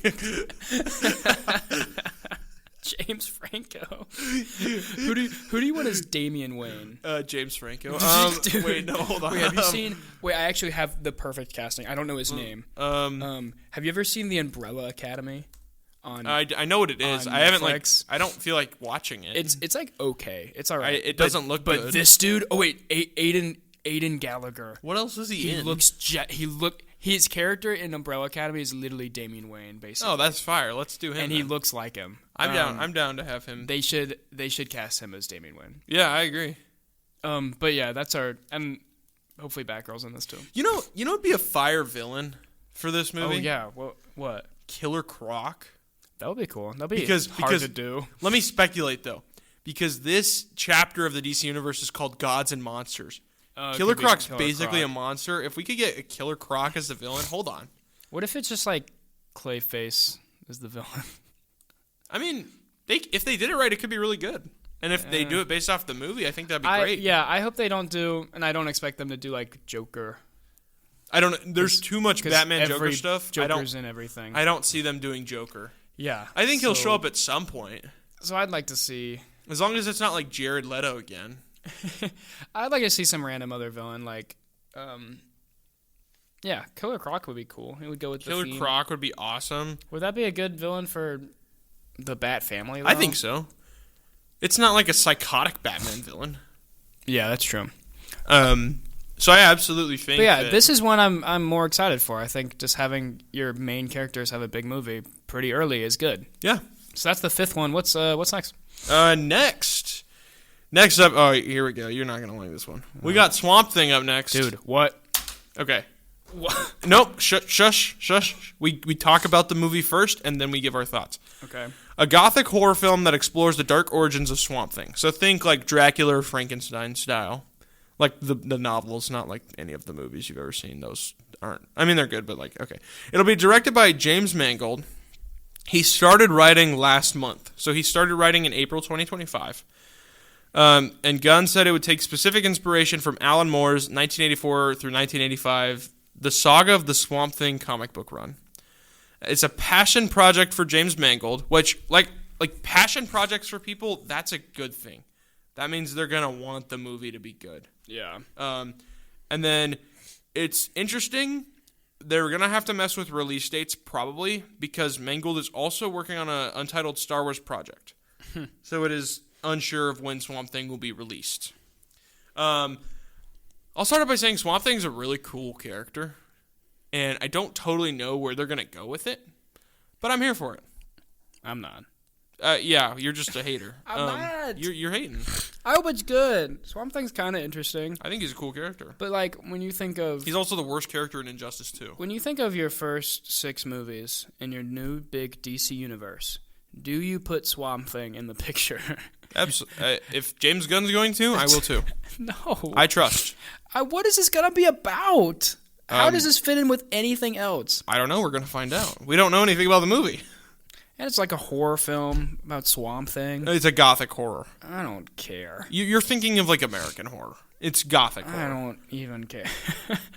James Franco. Who do you want as Damian Wayne? James Franco. Wait, no, hold on. Wait, have you seen? Wait, I actually have the perfect casting. I don't know his name. Have you ever seen The Umbrella Academy? I know what it is. I haven't I don't feel like watching it. It's like okay. It's all right. It doesn't look good. But this dude. Oh wait, Aiden Gallagher. What else is he in? His character in Umbrella Academy is literally Damian Wayne, basically. Oh, that's fire. Let's do him. And he looks like him. I'm down. I'm down to have him. They should cast him as Damian Wayne. Yeah, I agree. But yeah, that's and hopefully Batgirl's in this too. You know, it'd be a fire villain for this movie. Oh yeah. What? Killer Croc. That would be cool. That'd be hard to do. Let me speculate though, because this chapter of the DC universe is called Gods and Monsters. Killer Croc's basically a monster. If we could get a Killer Croc as the villain, hold on. What if it's just like Clayface is the villain? I mean, if they did it right, it could be really good. And if they do it based off the movie, I think that'd be great. Yeah, I hope they don't do, and I don't expect them to do like Joker. I don't. There's too much Batman Joker stuff. Joker's in everything. I don't see them doing Joker. Yeah, I think he'll show up at some point. So I'd like to see, as long as it's not like Jared Leto again. I'd like to see some random other villain like, yeah, Killer Croc would be cool. It would go with Killer Croc would be awesome. Would that be a good villain for the Bat family, though? I think so. It's not like a psychotic Batman villain. Yeah, that's true. So I absolutely think. But yeah, this is one I'm more excited for. I think just having your main characters have a big movie pretty early is good. Yeah. So that's the fifth one. What's next? Next up, oh, here we go. You're not going to like this one. We got Swamp Thing up next. Dude, what? Okay. What? Nope. Shush. We talk about the movie first, and then we give our thoughts. Okay. A gothic horror film that explores the dark origins of Swamp Thing. So think like Dracula or Frankenstein style. Like the novels, not like any of the movies you've ever seen. Those aren't. I mean, they're good, but like, okay. It'll be directed by James Mangold. He started writing last month. So he started writing in April 2025. And Gunn said it would take specific inspiration from Alan Moore's 1984 through 1985, The Saga of the Swamp Thing comic book run. It's a passion project for James Mangold, which, like passion projects for people, that's a good thing. That means they're going to want the movie to be good. Yeah. And then it's interesting. They're going to have to mess with release dates probably because Mangold is also working on an untitled Star Wars project. So it is unsure of when Swamp Thing will be released. I'll start off by saying Swamp Thing is a really cool character, and I don't totally know where they're going to go with it, but I'm here for it. I'm not. Yeah, you're just a hater. I'm not. You're hating. I hope it's good. Swamp Thing's kind of interesting. I think he's a cool character. But like when you think of... He's also the worst character in Injustice 2. When you think of your first 6 movies in your new big DC universe, do you put Swamp Thing in the picture? Absolutely. If James Gunn's going to, I will too. No. I trust. What is this going to be about? How does this fit in with anything else? I don't know. We're going to find out. We don't know anything about the movie. And it's like a horror film about Swamp Thing. It's a gothic horror. I don't care. You're thinking of like American horror. It's gothic horror. I don't even care.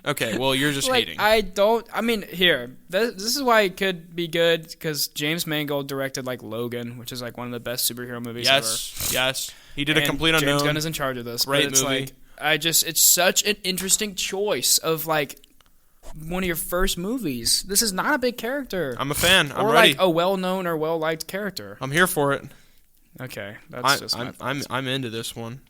Okay, well, you're just hating. Here, this is why it could be good, because James Mangold directed like Logan, which is like one of the best superhero movies ever. Yes. He did A Complete Unknown. James Gunn is in charge of this. Great movie. Like, it's such an interesting choice of like one of your first movies. This is not a big character. I'm a fan. I'm or ready. Like a well-known or well-liked character. I'm here for it. Okay, that's just my thoughts. I'm into this one.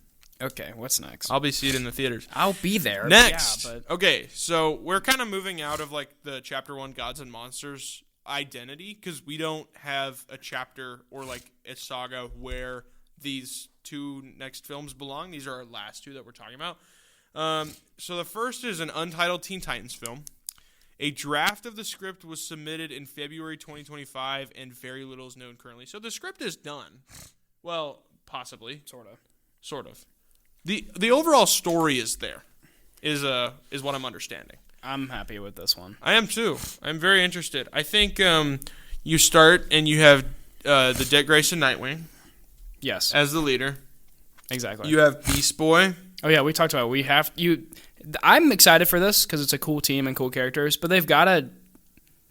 Okay, what's next? I'll be seeing it in the theaters. I'll be there. Next. Yeah, Okay, so we're kind of moving out of like the Chapter 1 Gods and Monsters identity because we don't have a chapter or like a saga where these 2 next films belong. These are our last 2 that we're talking about. So the first is an untitled Teen Titans film. A draft of the script was submitted in February 2025, and very little is known currently. So the script is done. Well, possibly. Sort of. The overall story is there, is what I'm understanding. I'm happy with this one. I am too. I'm very interested. I think you start and you have the Dick Grayson Nightwing. Yes. As the leader. Exactly. You have Beast Boy. Oh yeah, we talked about I'm excited for this because it's a cool team and cool characters, but they've got to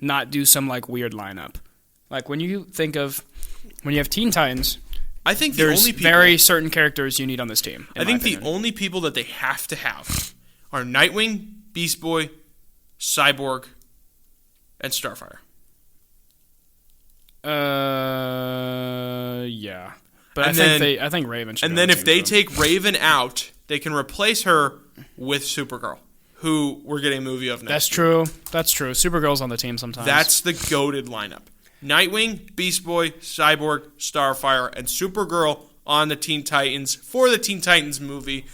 not do some like weird lineup. Like when you have Teen Titans, I think there's very certain characters you need on this team. I think the only people that they have to have are Nightwing, Beast Boy, Cyborg, and Starfire. Yeah. But I think Raven should. And then if they take Raven out, they can replace her with Supergirl, who we're getting a movie of next. That's true. Supergirl's on the team sometimes. That's the goated lineup. Nightwing, Beast Boy, Cyborg, Starfire, and Supergirl on the Teen Titans for the Teen Titans movie.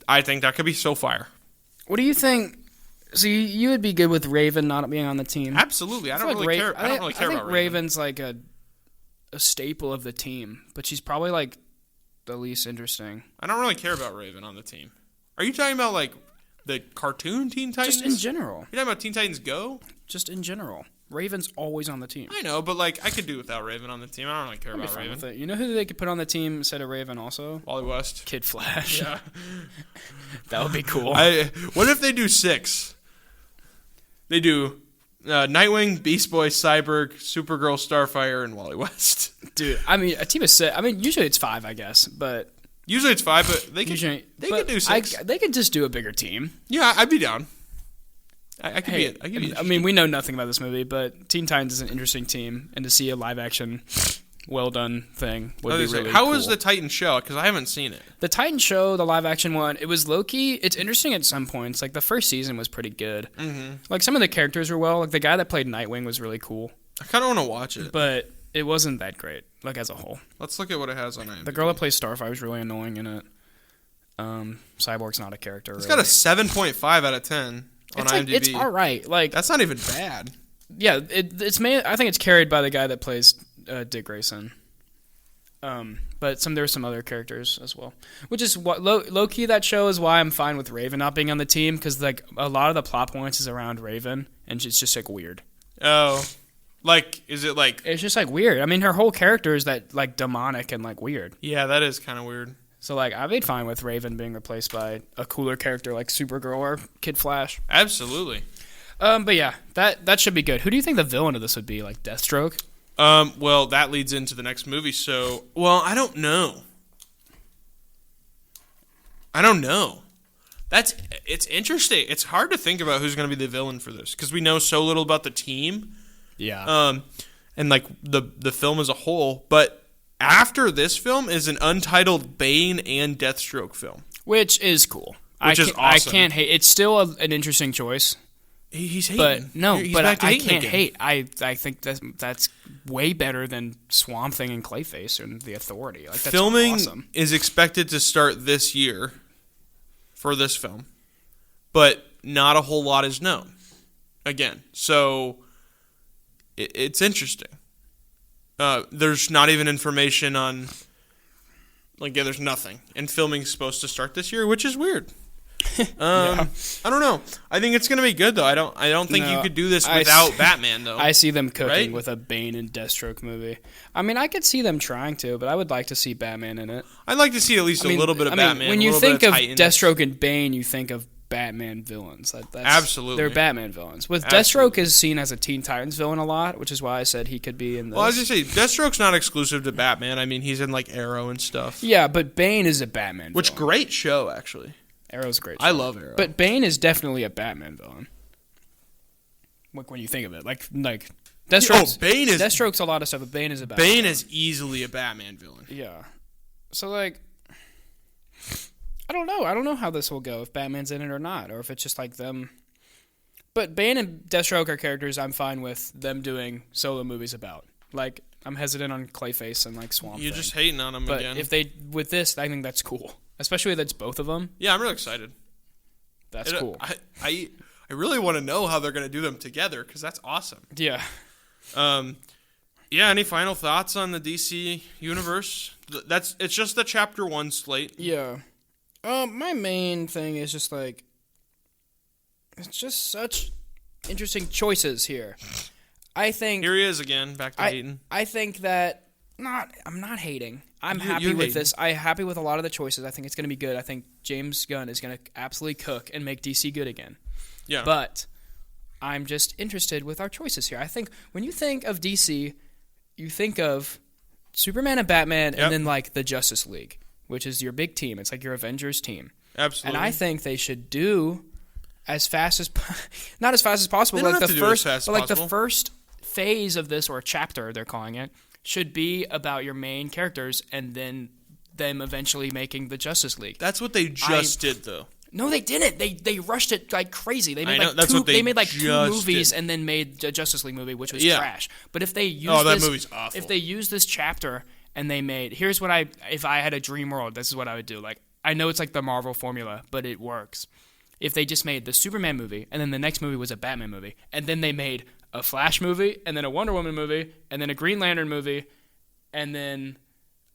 I think that could be so fire. What do you think? So you would be good with Raven not being on the team? Absolutely. I don't really care about Raven. I think Raven's like a staple of the team, but she's probably like the least interesting. I don't really care about Raven on the team. Are you talking about like the cartoon Teen Titans? Just in general. You're talking about Teen Titans Go? Just in general. Raven's always on the team. I know, but like I could do without Raven on the team. I don't really care about Raven. With it. You know who they could put on the team instead of Raven also? Wally West. Kid Flash. Yeah. That would be cool. What if they do 6? They do Nightwing, Beast Boy, Cyborg, Supergirl, Starfire, and Wally West. Dude, I mean, a team of 6. I mean, usually it's 5, I guess, but usually it's 5, but they could do 6. They could just do a bigger team. Yeah, I'd be down. I could be. I mean, we know nothing about this movie, but Teen Titans is an interesting team, and to see a live action, well done thing would be really How cool. was the Titan show? Because I haven't seen it. The Titan show, the live action one, it was low key. It's interesting at some points. Like the first season was pretty good. Mm-hmm. Like some of the characters were well. Like the guy that played Nightwing was really cool. I kind of want to watch it, but it wasn't that great. Like as a whole. Let's look at what it has on IMDb. The girl that plays Starfire was really annoying in it. Cyborg's not a character. It's got a 7.5 out of 10 on IMDb. It's all right. Like that's not even bad. Yeah, it's made. I think it's carried by the guy that plays Dick Grayson. But there were some other characters as well, which is what low key that show is why I'm fine with Raven not being on the team because like a lot of the plot points is around Raven and it's just like weird. Oh, like is it like it's just like weird. I mean, her whole character is that like demonic and like weird. Yeah, that is kind of weird. So like I'd be fine with Raven being replaced by a cooler character like Supergirl or Kid Flash. Absolutely. But yeah, that should be good. Who do you think the villain of this would be? Like Deathstroke? Well, that leads into the next movie. So, well, I don't know. It's interesting. It's hard to think about who's going to be the villain for this because we know so little about the team. Yeah. And like the film as a whole. But after this film is an untitled Bane and Deathstroke film, which is cool. Which is awesome. I can't hate. It's still an interesting choice. He's hating. But no, He's but I again. can't hate. I think that's way better than Swamp Thing and Clayface and The Authority. Like that's Filming awesome. is expected to start this year for this film, but not a whole lot is known. Again, so it's interesting. There's not even information on. Like, yeah, there's nothing, and filming's supposed to start this year, which is weird. Yeah. I don't know. I think it's gonna be good though. I don't think you could do this without Batman though. I see them cooking with a Bane and Deathstroke movie. I mean, I could see them trying to, but I would like to see Batman in it. I'd like to see at least a little bit of Batman. When you think of Deathstroke and Bane, you think of Batman villains. That's, absolutely, they're Batman villains. With Deathstroke is seen as a Teen Titans villain a lot, which is why I said he could be in this. Well, I was just say Deathstroke's not exclusive to Batman. I mean, he's in like Arrow and stuff. Yeah, but Bane is a Batman. Which villain. Great show actually. Arrow's a great show. I love Arrow. But Bane is definitely a Batman villain. Like when you think of it, like Deathstroke's a lot of stuff, but Bane is a Batman. Bane is easily a Batman villain. Yeah. So like, I don't know. I don't know how this will go if Batman's in it or not, or if it's just like them. But Bane and Deathstroke are characters I'm fine with them doing solo movies about. Like I'm hesitant on Clayface and like Swamp Thing. You're just hating on them again. But if they with this, I think that's cool. Especially if it's both of them. Yeah, I'm really excited. That's cool. I I really want to know how they're going to do them together because that's awesome. Yeah. Yeah, any final thoughts on the DC universe? It's just the Chapter 1 slate. Yeah. My main thing is just like, it's just such interesting choices here. I think here he is again, back to hating. I think that I'm not hating. I'm happy with this. I'm happy with a lot of the choices. I think it's going to be good. I think James Gunn is going to absolutely cook and make DC good again. Yeah. But I'm just interested with our choices here. I think when you think of DC, you think of Superman and Batman, and then like the Justice League, which is your big team. It's like your Avengers team. Absolutely. And I think they should do as fast as not as fast as possible. They don't like have the to do first, it as fast but as like the possible. first phase of this, or chapter they're calling it, should be about your main characters, and then them eventually making the Justice League. That's what they just did, though. No, they didn't. They rushed it like crazy. They made like two movies and then made a Justice League movie, which was trash. But if they used that movie's awful. If they used this chapter and they made, if I had a dream world, this is what I would do. Like, I know it's like the Marvel formula, but it works. If they just made the Superman movie, and then the next movie was a Batman movie, and then they made a Flash movie, and then a Wonder Woman movie, and then a Green Lantern movie, and then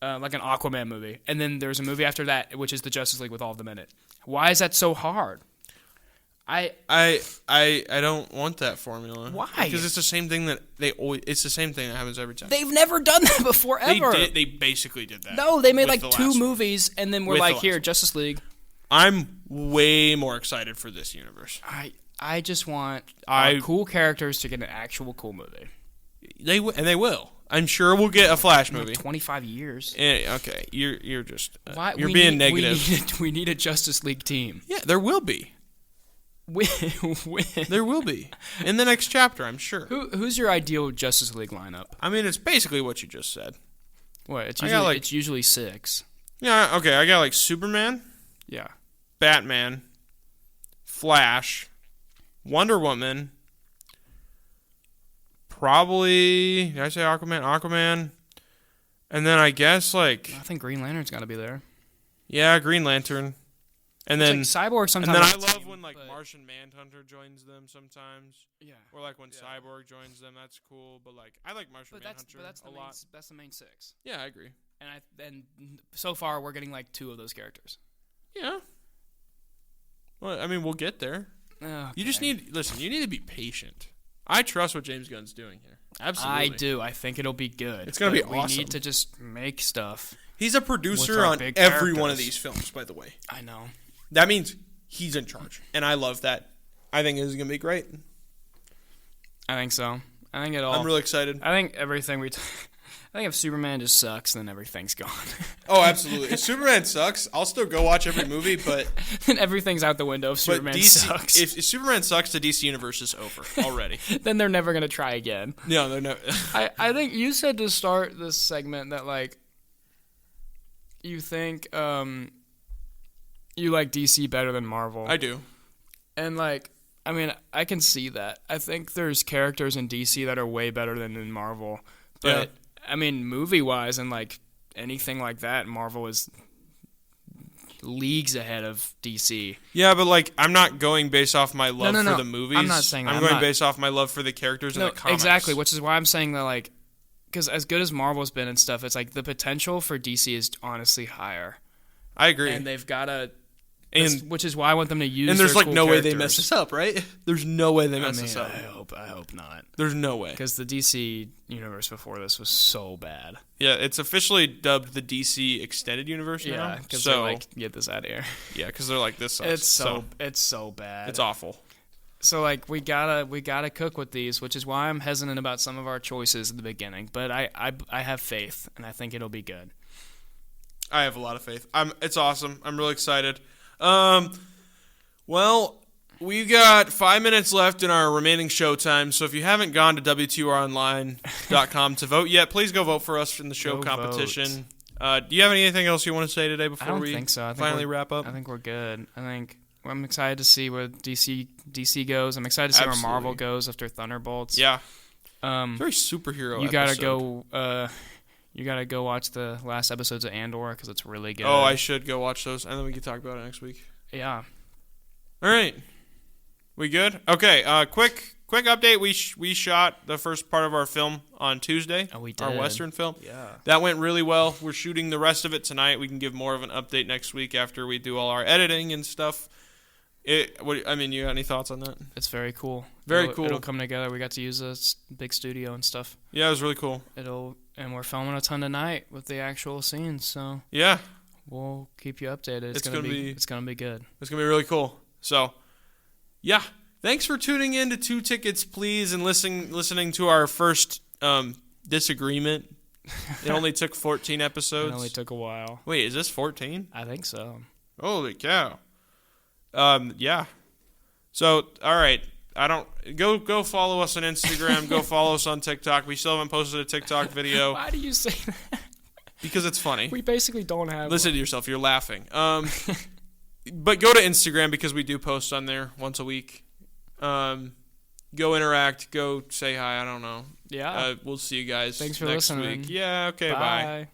like an Aquaman movie, and then there's a movie after that, which is the Justice League with all of them in it. Why is that so hard? I don't want that formula. Why? Because it's the same thing that it's the same thing that happens every time. They've never done that before ever. They basically did that. No, they made like two movies, and then we're like, here, Justice League. I'm way more excited for this universe. I just want cool characters to get an actual cool movie. They will. I'm sure we'll get a Flash movie. 25 years. Okay, you're just you're being negative. We need a Justice League team. Yeah, there will be. When? There will be in the next chapter, I'm sure. Who's your ideal Justice League lineup? I mean, it's basically what you just said. What? It's usually 6. Yeah. Okay. I got like Superman. Yeah. Batman. Flash. Wonder Woman. Probably, did I say Aquaman? Aquaman. And then I guess like, I think Green Lantern's got to be there. Yeah, Green Lantern. And then like Cyborg sometimes. And then I love when like Martian Manhunter joins them sometimes. Yeah. Or like when Cyborg joins them, that's cool. But like I like Martian Manhunter a lot. That's the main 6. Yeah, I agree. And so far we're getting like 2 of those characters. Yeah. Well, I mean, we'll get there. Okay. You just need you need to be patient. I trust what James Gunn's doing here. Absolutely. I do. I think it'll be good. It's going to be awesome. We need to just make stuff. He's a producer on every one of these films, by the way. I know. That means he's in charge. And I love that. I think this is going to be great. I think so. I think it all. I'm really excited. I think everything I think if Superman just sucks, then everything's gone. Oh, absolutely. If Superman sucks, I'll still go watch every movie, but... then everything's out the window if Superman sucks. If Superman sucks, the DC universe is over already. Then they're never going to try again. No, they're never... I think you said to start this segment that, like, you think you like DC better than Marvel. I do. And, like, I mean, I can see that. I think there's characters in DC that are way better than in Marvel. But... Yeah. I mean, movie-wise and, like, anything like that, Marvel is leagues ahead of DC. Yeah, but, like, I'm not going based off my love No. for the movies. I'm not saying that. I'm going based off my love for the characters in the comics. Exactly, which is why I'm saying that, like, because as good as Marvel's been and stuff, it's, like, the potential for DC is honestly higher. I agree. And they've got to... which is why I want them to use. And there's like no characters. way they mess this up, right? There's no way they mess this up. I hope not. There's no way because the DC universe before this was so bad. Yeah, it's officially dubbed the DC Extended Universe now. Yeah, because they're like, get this out of here. Yeah, because they're like, this sucks. It's so bad. It's awful. So like we gotta cook with these, which is why I'm hesitant about some of our choices at the beginning. But I have faith, and I think it'll be good. I have a lot of faith. It's awesome. I'm really excited. Well, we've got 5 minutes left in our remaining show time, so if you haven't gone to WTORonline.com to vote yet, please go vote for us in the show competition. Do you have anything else you want to say today before we finally wrap up? I think we're good. I'm excited to see where DC goes. I'm excited to see where Marvel goes after Thunderbolts. Yeah. Very superhero You gotta go... You gotta go watch the last episodes of Andor because it's really good. Oh, I should go watch those, and then we can talk about it next week. Yeah. All right. We good? Okay. Quick update. We shot the first part of our film on Tuesday. Oh, we did. Our Western film. Yeah. That went really well. We're shooting the rest of it tonight. We can give more of an update next week after we do all our editing and stuff. You got any thoughts on that? It's very cool. Very cool. It'll come together. We got to use a big studio and stuff. Yeah, it was really cool. And we're filming a ton tonight with the actual scenes. So yeah, we'll keep you updated. It's gonna be good. It's gonna be really cool. So, yeah. Thanks for tuning in to 2 Tickets, Please, and listening to our first disagreement. It only took 14 episodes. It only took a while. Wait, is this 14? I think so. Holy cow. Yeah. So, all right. Go follow us on Instagram. Go follow us on TikTok. We still haven't posted a TikTok video. Why do you say that? Because it's funny. We basically don't have Listen to yourself. You're laughing. But go to Instagram because we do post on there once a week. Go interact. Go say hi. I don't know. Yeah. We'll see you guys Thanks for next listening. week. Yeah, okay, bye.